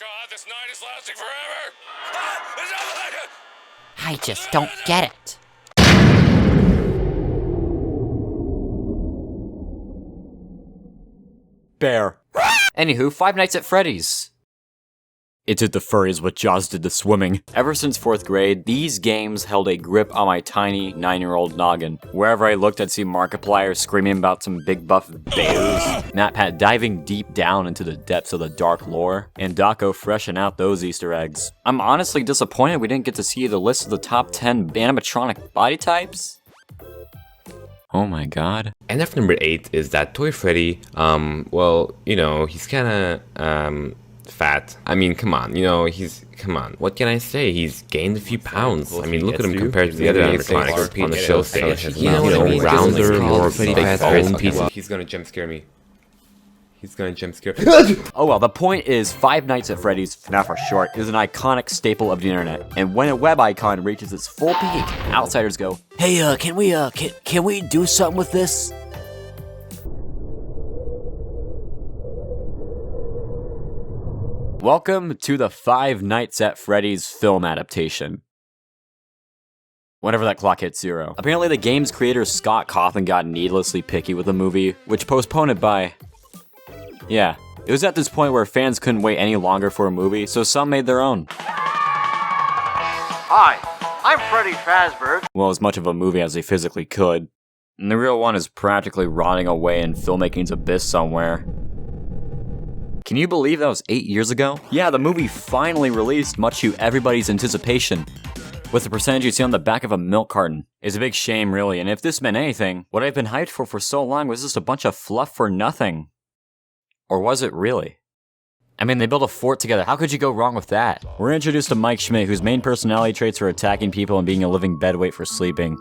God, this night is lasting forever! I just don't get it. Bear. Anywho, Five Nights at Freddy's. It did the furries what Jaws did the swimming. Ever since 4th grade, these games held a grip on my tiny 9-year-old noggin. Wherever I looked, I'd see Markiplier screaming about some big buff bears, MatPat diving deep down into the depths of the dark lore, and Daco freshen out those Easter eggs. I'm honestly disappointed we didn't get to see the list of the top 10 animatronic body types. Oh my god. And after number 8 is that Toy Freddy. Well, you know, he's kinda, fat. I mean, come on, you know, come on. What can I say? He's gained a few pounds. I mean, look at him compared to the other animatronics on the show stage. You know, rounder, more big bone pieces. He's gonna jump scare me. He's gonna jump scare me. Oh well, the point is, Five Nights at Freddy's, FNAF for short, is an iconic staple of the internet. And when a web icon reaches its full peak, outsiders go, "Hey, can we do something with this?" Welcome to the Five Nights at Freddy's film adaptation. Whenever that clock hits 0. Apparently the game's creator Scott Cawthon got needlessly picky with the movie, which postponed it by... Yeah, it was at this point where fans couldn't wait any longer for a movie, so some made their own. Hi, I'm Freddy Fazbear. Well, as much of a movie as they physically could. And the real one is practically rotting away in filmmaking's abyss somewhere. Can you believe that was 8 years ago? Yeah, the movie finally released, much to everybody's anticipation, with the percentage you see on the back of a milk carton. It's a big shame, really, and if this meant anything, what I've been hyped for so long was just a bunch of fluff for nothing. Or was it really? I mean, they built a fort together. How could you go wrong with that? We're introduced to Mike Schmidt, whose main personality traits are attacking people and being a living bedweight for sleeping.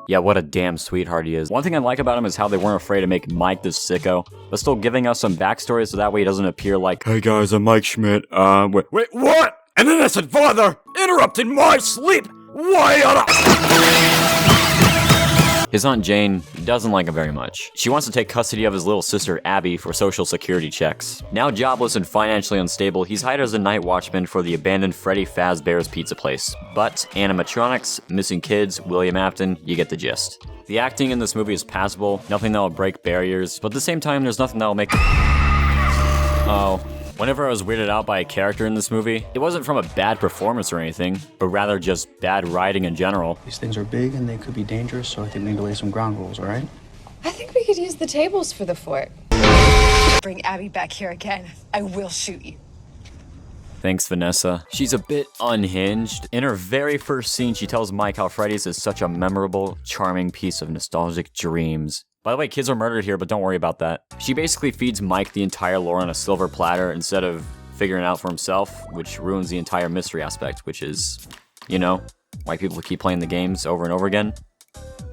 Yeah, what a damn sweetheart he is. One thing I like about him is how they weren't afraid to make Mike this sicko, but still giving us some backstory so that way he doesn't appear like, "Hey guys, I'm Mike Schmidt, wait, what? An innocent father interrupted my sleep! Why? His Aunt Jane doesn't like him very much. She wants to take custody of his little sister Abby for social security checks. Now jobless and financially unstable, he's hired as a night watchman for the abandoned Freddy Fazbear's pizza place. But animatronics, missing kids, William Afton, you get the gist. The acting in this movie is passable, nothing that will break barriers, but at the same time there's nothing that will make... Oh. Whenever I was weirded out by a character in this movie, it wasn't from a bad performance or anything, but rather just bad writing in general. These things are big and they could be dangerous, so I think we need to lay some ground rules, all right? I think we could use the tables for the fort. Bring Abby back here again. I will shoot you. Thanks, Vanessa. She's a bit unhinged. In her very first scene, she tells Mike how Freddy's is such a memorable, charming piece of nostalgic dreams. By the way, kids are murdered here, but don't worry about that. She basically feeds Mike the entire lore on a silver platter instead of figuring it out for himself, which ruins the entire mystery aspect, which is, you know, why people keep playing the games over and over again.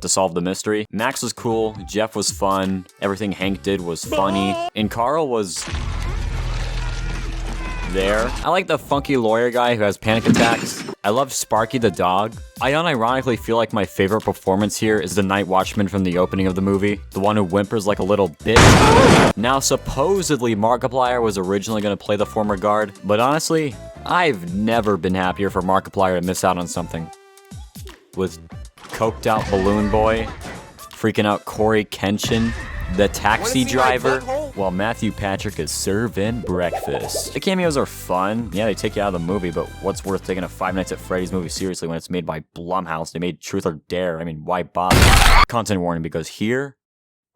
To solve the mystery. Max was cool, Jeff was fun, everything Hank did was funny, and Carl was... there. I like the funky lawyer guy who has panic attacks. I love Sparky the dog. I unironically feel like my favorite performance here is the night watchman from the opening of the movie, the one who whimpers like a little bitch. Now, supposedly Markiplier was originally going to play the former guard, but honestly, I've never been happier for Markiplier to miss out on something. With coked out Balloon Boy, freaking out Corey Kenshin, the taxi driver, while Matthew Patrick is serving breakfast. The cameos are fun. Yeah, they take you out of the movie, but what's worth taking a Five Nights at Freddy's movie seriously when it's made by Blumhouse? They made Truth or Dare. I mean, why bother? Content warning, because here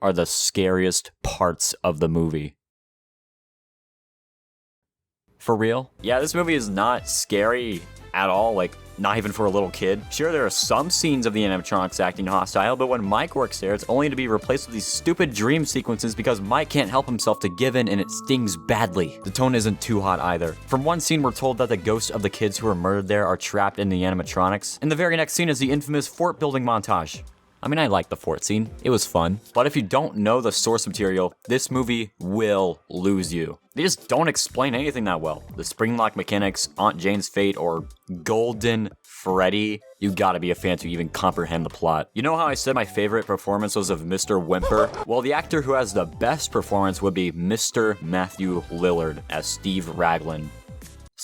are the scariest parts of the movie. For real? Yeah, this movie is not scary at all, like, not even for a little kid. Sure, there are some scenes of the animatronics acting hostile, but when Mike works there, it's only to be replaced with these stupid dream sequences because Mike can't help himself to give in and it stings badly. The tone isn't too hot either. From one scene, we're told that the ghosts of the kids who were murdered there are trapped in the animatronics, and the very next scene is the infamous fort building montage. I mean, I liked the fort scene. It was fun. But if you don't know the source material, this movie will lose you. They just don't explain anything that well. The spring lock mechanics, Aunt Jane's fate, or Golden Freddy. You gotta be a fan to even comprehend the plot. You know how I said my favorite performance was of Mr. Whimper? Well, the actor who has the best performance would be Mr. Matthew Lillard as Steve Raglan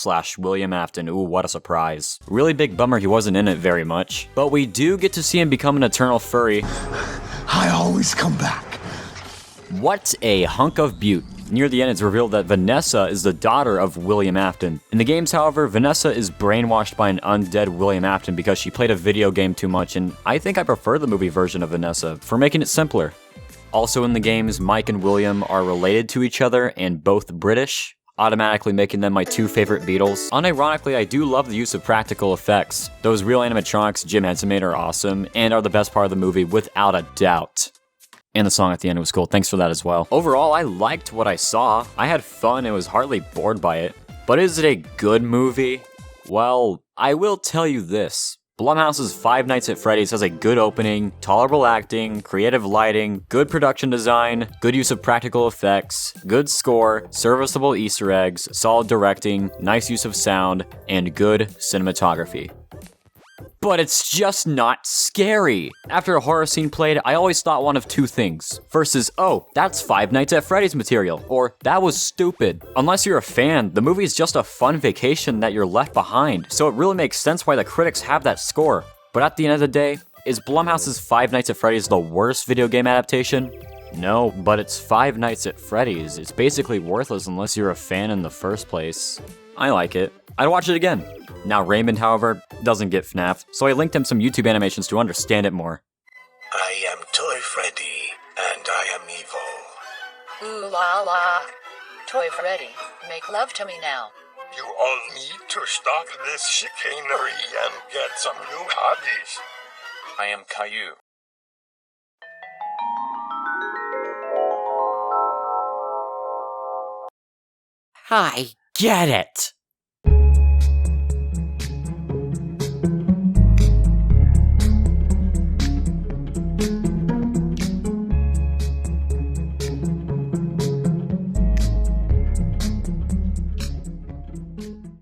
/ William Afton. Ooh, what a surprise. Really big bummer he wasn't in it very much. But we do get to see him become an eternal furry. I always come back. What a hunk of beaut. Near the end, it's revealed that Vanessa is the daughter of William Afton. In the games, however, Vanessa is brainwashed by an undead William Afton because she played a video game too much, and I think I prefer the movie version of Vanessa for making it simpler. Also in the games, Mike and William are related to each other and both British, automatically making them my two favorite Beatles. Unironically, I do love the use of practical effects. Those real animatronics Jim Henson made are awesome and are the best part of the movie without a doubt. And the song at the end was cool. Thanks for that as well. Overall, I liked what I saw. I had fun and was hardly bored by it. But is it a good movie? Well, I will tell you this. Blumhouse's Five Nights at Freddy's has a good opening, tolerable acting, creative lighting, good production design, good use of practical effects, good score, serviceable Easter eggs, solid directing, nice use of sound, and good cinematography. But it's just not scary. After a horror scene played, I always thought one of two things. First is, oh, that's Five Nights at Freddy's material, or that was stupid. Unless you're a fan, the movie is just a fun vacation that you're left behind, so it really makes sense why the critics have that score. But at the end of the day, is Blumhouse's Five Nights at Freddy's the worst video game adaptation? No, but it's Five Nights at Freddy's. It's basically worthless unless you're a fan in the first place. I like it. I'd watch it again. Now Raymond, however, doesn't get FNAF, so I linked him some YouTube animations to understand it more. I am Toy Freddy, and I am evil. Ooh la la. Toy Freddy, make love to me now. You all need to stop this chicanery and get some new hobbies. I am Caillou. I get it.